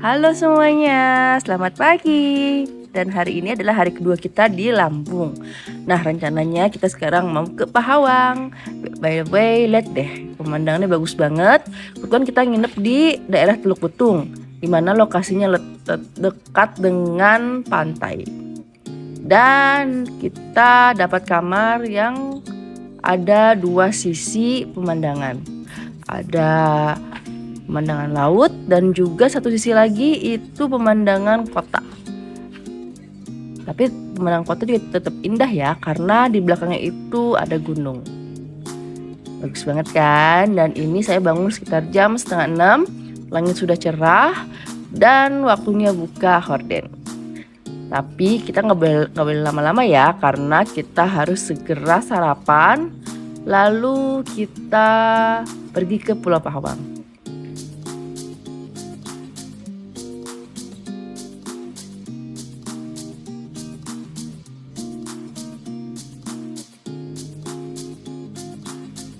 Halo semuanya, selamat pagi. Dan hari ini adalah hari kedua kita di Lampung. Nah, rencananya kita sekarang mau ke Pahawang. By the way, lihat deh, pemandangannya bagus banget. Kebetulan kita nginep di daerah Teluk Betung, di mana lokasinya dekat dengan pantai. Dan kita dapat kamar yang ada dua sisi pemandangan. Ada pemandangan laut dan juga satu sisi lagi itu pemandangan kota. Tapi pemandangan kota juga tetap indah ya, karena di belakangnya itu ada gunung. Bagus banget kan? Dan ini saya bangun sekitar jam 5:30. Langit sudah cerah dan waktunya buka horden. Tapi kita nggak boleh lama-lama ya, karena kita harus segera sarapan. Lalu kita pergi ke Pulau Pahawang.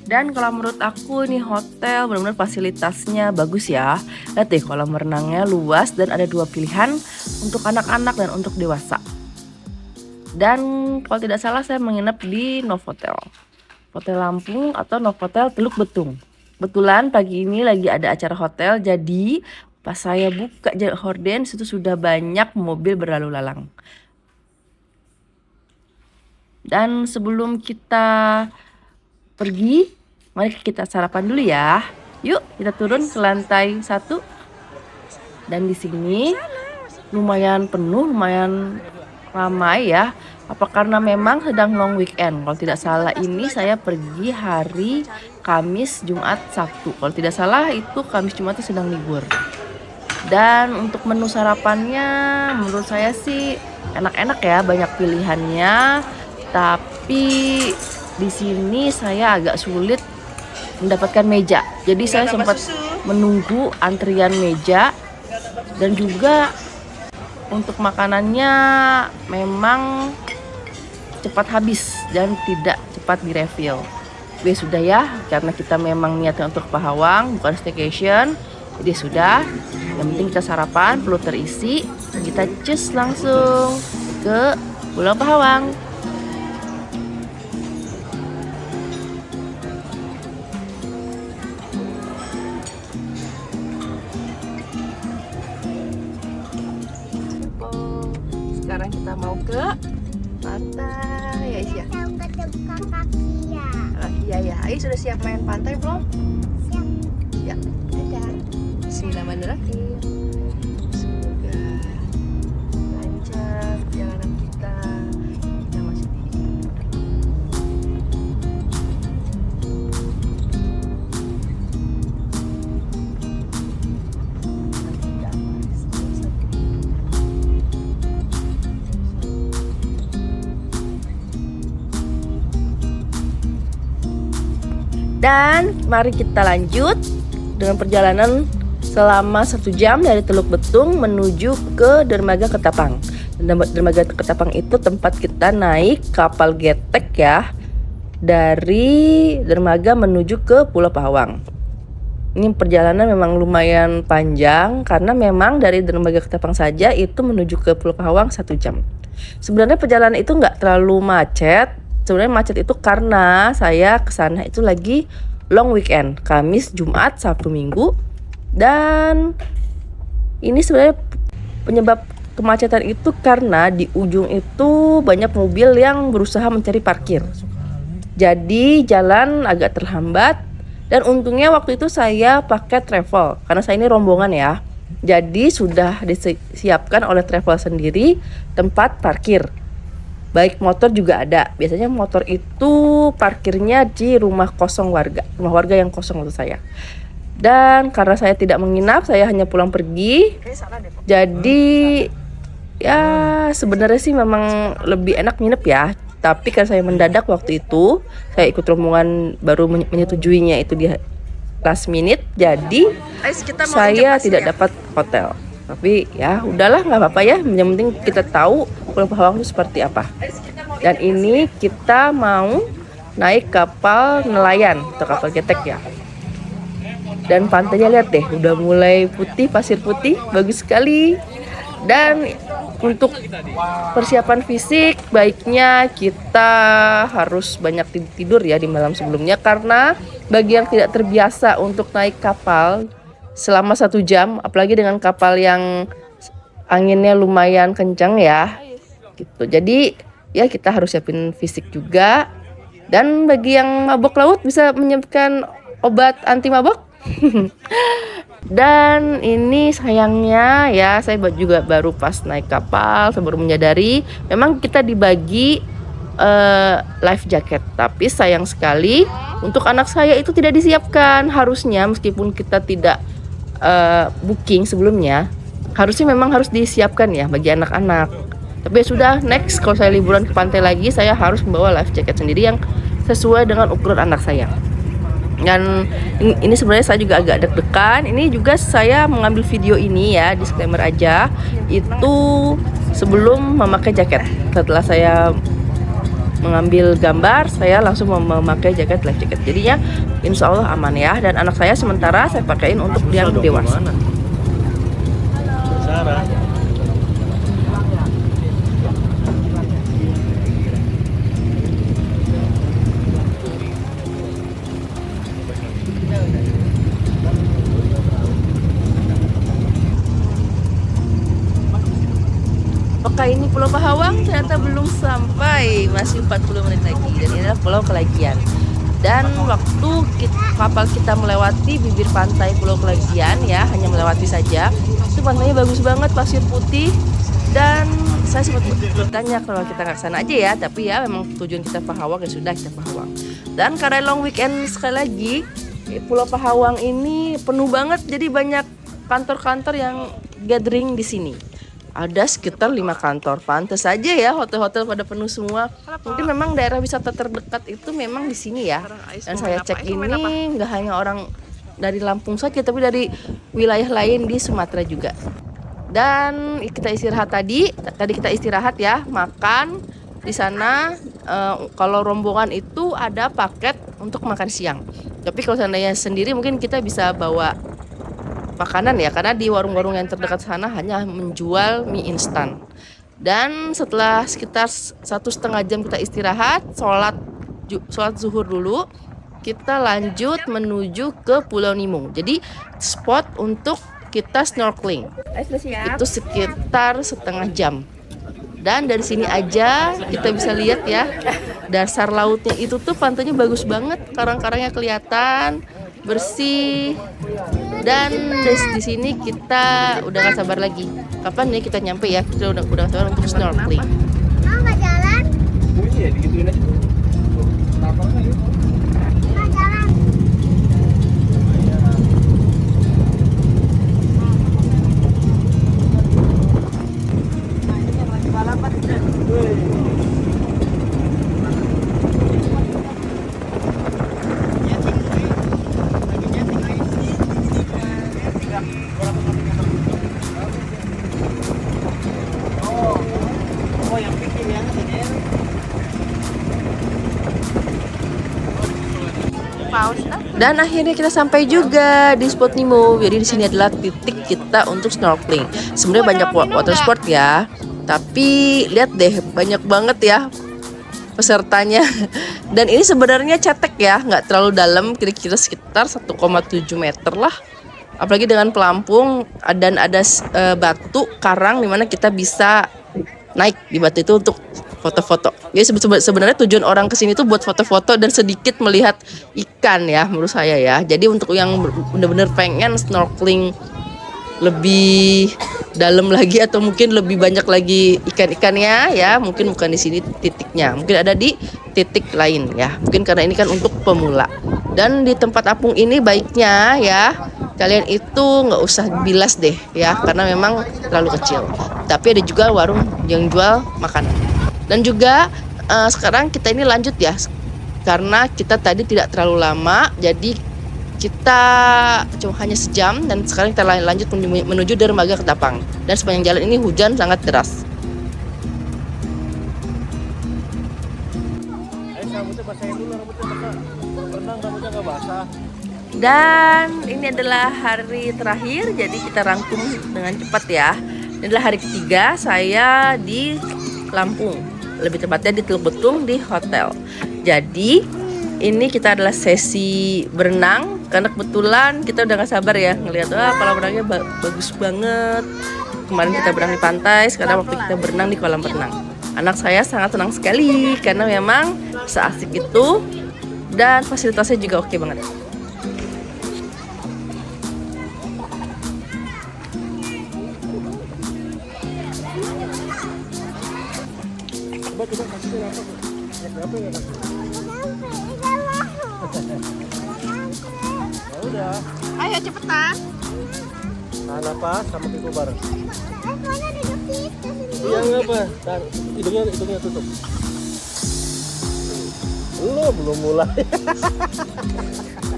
Dan kalau menurut aku ini hotel benar-benar fasilitasnya bagus ya. Lihat deh, kolam renangnya luas dan ada dua pilihan untuk anak-anak dan untuk dewasa. Dan kalau tidak salah saya menginap di Novotel, Hotel Lampung atau Novotel Teluk Betung. Kebetulan pagi ini lagi ada acara hotel, jadi pas saya buka horden situ sudah banyak mobil berlalu lalang. Dan sebelum kita pergi, mari kita sarapan dulu ya. Yuk, kita turun ke lantai 1. Dan di sini lumayan penuh, lumayan ramai ya. Apa karena memang sedang long weekend? Kalau tidak salah ini saya pergi hari Kamis, Jumat, Sabtu. Kalau tidak salah itu Kamis, Jumat itu sedang libur. Dan untuk menu sarapannya menurut saya sih enak-enak ya, banyak pilihannya. Tapi di sini saya agak sulit mendapatkan meja. Jadi saya sempat menunggu antrian meja, dan juga untuk makanannya memang cepat habis dan tidak cepat direfill. Oke, sudah ya, karena kita memang niatnya untuk Pahawang bukan staycation. Jadi sudah, yang penting kita sarapan, perut terisi, kita cus langsung ke Pulau Pahawang. Sekarang kita mau ke pantai ya, Isya. Iya ya. Ayo sudah siap main pantai belum? Siap. Ya. Dadah. Bismillahirrahmanirrahim. Semoga lancar perjalanan kita. Kita masih di Dan mari kita lanjut dengan perjalanan selama 1 jam dari Teluk Betung menuju ke Dermaga Ketapang. Dermaga Ketapang itu tempat kita naik kapal getek ya, dari dermaga menuju ke Pulau Pahawang. Ini perjalanan memang lumayan panjang, karena memang dari Dermaga Ketapang saja itu menuju ke Pulau Pahawang 1 jam. Sebenarnya perjalanan itu nggak terlalu macet. Sebenarnya macet itu karena saya kesana itu lagi long weekend, Kamis, Jumat, Sabtu, Minggu. Dan ini sebenarnya penyebab kemacetan itu karena di ujung itu banyak mobil yang berusaha mencari parkir. Jadi jalan agak terhambat. Dan untungnya waktu itu saya pakai travel, karena saya ini rombongan ya. Jadi sudah disiapkan oleh travel sendiri tempat parkir. Baik motor juga ada. Biasanya motor itu parkirnya di rumah warga yang kosong waktu saya. Dan karena saya tidak menginap, saya hanya pulang pergi. Jadi ya sebenarnya sih memang lebih enak nginep ya. Tapi karena saya mendadak waktu itu, saya ikut rombongan baru menyetujuinya itu di last minute. Jadi saya tidak dapat hotel. Tapi ya udahlah, nggak apa-apa ya. Yang penting kita tahu Pulau Pahawang itu seperti apa. Dan ini kita mau naik kapal nelayan atau kapal getek ya. Dan pantainya lihat deh, udah mulai putih, pasir putih, bagus sekali. Dan untuk persiapan fisik, baiknya kita harus banyak tidur ya di malam sebelumnya, karena bagi yang tidak terbiasa untuk naik kapal selama 1 jam, apalagi dengan kapal yang anginnya lumayan kencang ya, gitu. Jadi ya kita harus siapin fisik juga. Dan bagi yang mabok laut bisa menyiapkan obat anti mabok. Dan ini sayangnya ya, saya juga baru pas naik kapal, saya baru menyadari memang kita dibagi life jacket. Tapi sayang sekali untuk anak saya itu tidak disiapkan. Harusnya meskipun kita tidak booking sebelumnya, harusnya memang harus disiapkan ya bagi anak-anak. Tapi ya sudah, next kalau saya liburan ke pantai lagi, saya harus membawa life jacket sendiri yang sesuai dengan ukuran anak saya. Dan ini sebenarnya saya juga agak deg-degan. Ini juga saya mengambil video ini ya, disclaimer aja, itu sebelum memakai jaket. Setelah saya mengambil gambar, saya langsung memakai jaket, life jacket. Jadinya insya Allah aman ya. Dan anak saya sementara saya pakaiin untuk yang dewasa. Apakah ini Pulau Pahawang? Ternyata belum sampai, masih 40 menit lagi. Dan ini adalah Pulau Kelagian. Dan waktu kapal kita melewati bibir pantai Pulau Kelagian ya, hanya melewati saja, itu pantainya bagus banget, pasir putih. Dan saya sempat bertanya kalau kita nggak kesana aja ya, tapi ya memang tujuan kita Pahawang, ya sudah kita Pahawang. Dan karena long weekend sekali lagi, Pulau Pahawang ini penuh banget, jadi banyak kantor-kantor yang gathering di sini. Ada sekitar 5 kantor. Pantes saja ya hotel-hotel pada penuh semua. Mungkin memang daerah wisata terdekat itu memang di sini ya. Dan saya cek ini nggak hanya orang dari Lampung saja, tapi dari wilayah lain di Sumatera juga. Dan kita istirahat tadi kita istirahat ya, makan di sana. Kalau rombongan itu ada paket untuk makan siang. Tapi kalau seandainya sendiri mungkin kita bisa bawa makanan ya, karena di warung-warung yang terdekat sana hanya menjual mie instan. Dan setelah sekitar 1,5 jam kita istirahat, sholat zuhur dulu, kita lanjut menuju ke Pulau Nimung. Jadi spot untuk kita snorkeling itu sekitar 1/2 jam. Dan dari sini aja kita bisa lihat ya, dasar lautnya itu tuh pantainya bagus banget, karang-karangnya kelihatan bersih. Dan di sini kita udah gak sabar lagi. Kapan nih kita nyampe ya? Kita udah gak sabar untuk snorkeling. Mau nggak jalan? Iya, digituin aja. Nggak jalan. Dan akhirnya kita sampai juga di spot Nemo. Jadi di sini adalah titik kita untuk snorkeling. Sebenarnya banyak water sport ya, tapi lihat deh banyak banget ya pesertanya. Dan ini sebenarnya cetek ya, nggak terlalu dalam, kira-kira sekitar 1,7 meter lah. Apalagi dengan pelampung dan ada batu karang dimana kita bisa naik di batu itu untuk foto-foto. Jadi sebenarnya tujuan orang kesini tuh buat foto-foto dan sedikit melihat ikan ya, menurut saya ya. Jadi untuk yang bener-bener pengen snorkeling lebih dalam lagi atau mungkin lebih banyak lagi ikan-ikannya ya, mungkin bukan di sini titiknya, mungkin ada di titik lain ya. Mungkin karena ini kan untuk pemula. Dan di tempat apung ini baiknya ya, kalian itu nggak usah bilas deh ya, karena memang terlalu kecil. Tapi ada juga warung yang jual makanan. Dan juga sekarang kita ini lanjut ya, karena kita tadi tidak terlalu lama, jadi kita cuma hanya sejam. Dan sekarang kita lanjut menuju dermaga Ketapang. Dan sepanjang jalan ini hujan sangat deras. Rambutnya basahin dulu, rambutnya basah. Renang rambutnya nggak basah. Dan ini adalah hari terakhir, jadi kita rangkum dengan cepat ya. Ini adalah hari ketiga saya di Lampung, lebih tepatnya di Teluk Betung di hotel. Jadi ini kita adalah sesi berenang, karena kebetulan kita udah gak sabar ya ngelihat kolam renangnya bagus banget. Kemarin kita berenang di pantai, sekarang waktu kita berenang di kolam renang. Anak saya sangat senang sekali karena memang seasik itu dan fasilitasnya juga oke banget. Ya udah. Ayo cepetan. Tahan napas sama Kiko bareng. Soalnya duduk situ sini. Iya nggak apa. Tahan. Hidungnya tutup. Belum mulai.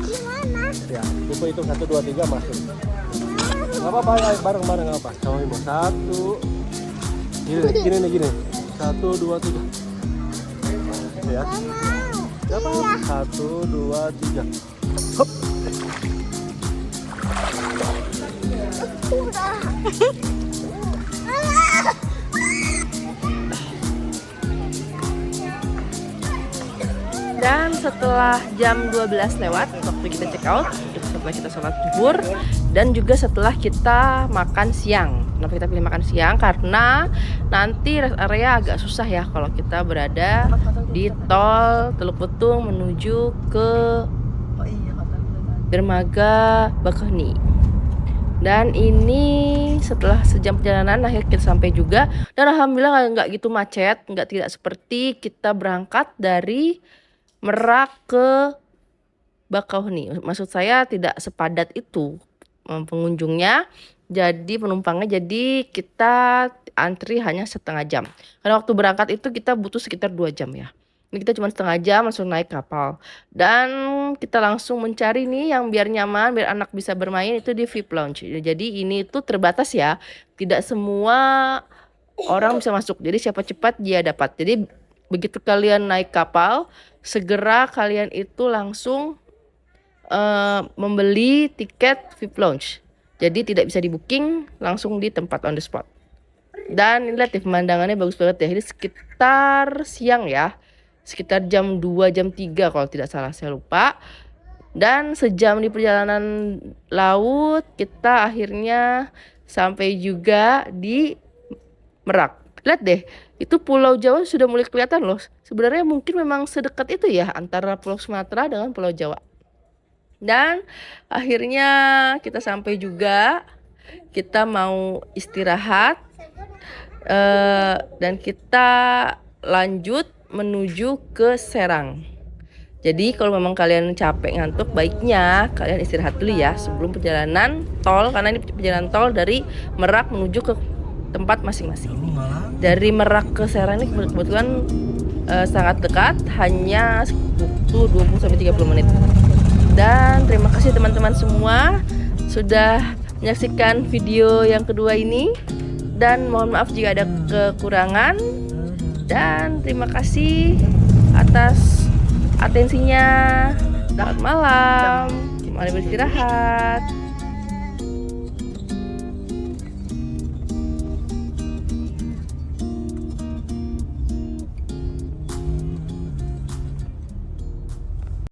Gimana? Ya, Kiko hitung 1, 2, 3 masuk. Nggak apa-apa, ayo bareng-bareng nggak apa. Sama Ibu. 1. Gini. 1, 2, 3. Ya. Nggak apa-apa. 1, 2, 3. Hop. Dan setelah jam 12 lewat waktu kita check out, setelah kita sholat zuhur dan juga setelah kita makan siang. Kenapa kita pilih makan siang? Karena nanti rest area agak susah ya kalau kita berada di tol Teluk Betung menuju ke Dermaga Bakauheni. Dan ini setelah sejam perjalanan akhirnya kita sampai juga. Dan alhamdulillah nggak gitu macet, tidak seperti kita berangkat dari Merak ke Bakauheni. Maksud saya tidak sepadat itu pengunjungnya. Jadi penumpangnya, jadi kita antri hanya setengah jam. Karena waktu berangkat itu kita butuh sekitar 2 jam ya. Ini kita cuma setengah jam langsung naik kapal. Dan kita langsung mencari nih yang biar nyaman, biar anak bisa bermain itu di VIP Lounge. Jadi ini tuh terbatas ya. Tidak semua orang bisa masuk. Jadi siapa cepat dia dapat. Jadi begitu kalian naik kapal, segera kalian itu langsung membeli tiket VIP Lounge. Jadi tidak bisa di booking, langsung di tempat on the spot. Dan lihat ya, pemandangannya bagus banget ya. Ini sekitar siang ya. Sekitar jam 2, jam 3 kalau tidak salah, saya lupa. Dan sejam di perjalanan laut, kita akhirnya sampai juga di Merak. Lihat deh, itu Pulau Jawa sudah mulai kelihatan loh. Sebenarnya mungkin memang sedekat itu ya antara Pulau Sumatera dengan Pulau Jawa. Dan akhirnya kita sampai juga. Kita mau istirahat dan kita lanjut menuju ke Serang. Jadi kalau memang kalian capek ngantuk, baiknya kalian istirahat dulu ya sebelum perjalanan tol, karena ini perjalanan tol dari Merak menuju ke tempat masing-masing. Dari Merak ke Serang ini kebetulan sangat dekat, hanya butuh 20-30 menit. Dan terima kasih teman-teman semua sudah menyaksikan video yang kedua ini, dan mohon maaf jika ada kekurangan, dan terima kasih atas atensinya. Selamat malam, mari beristirahat.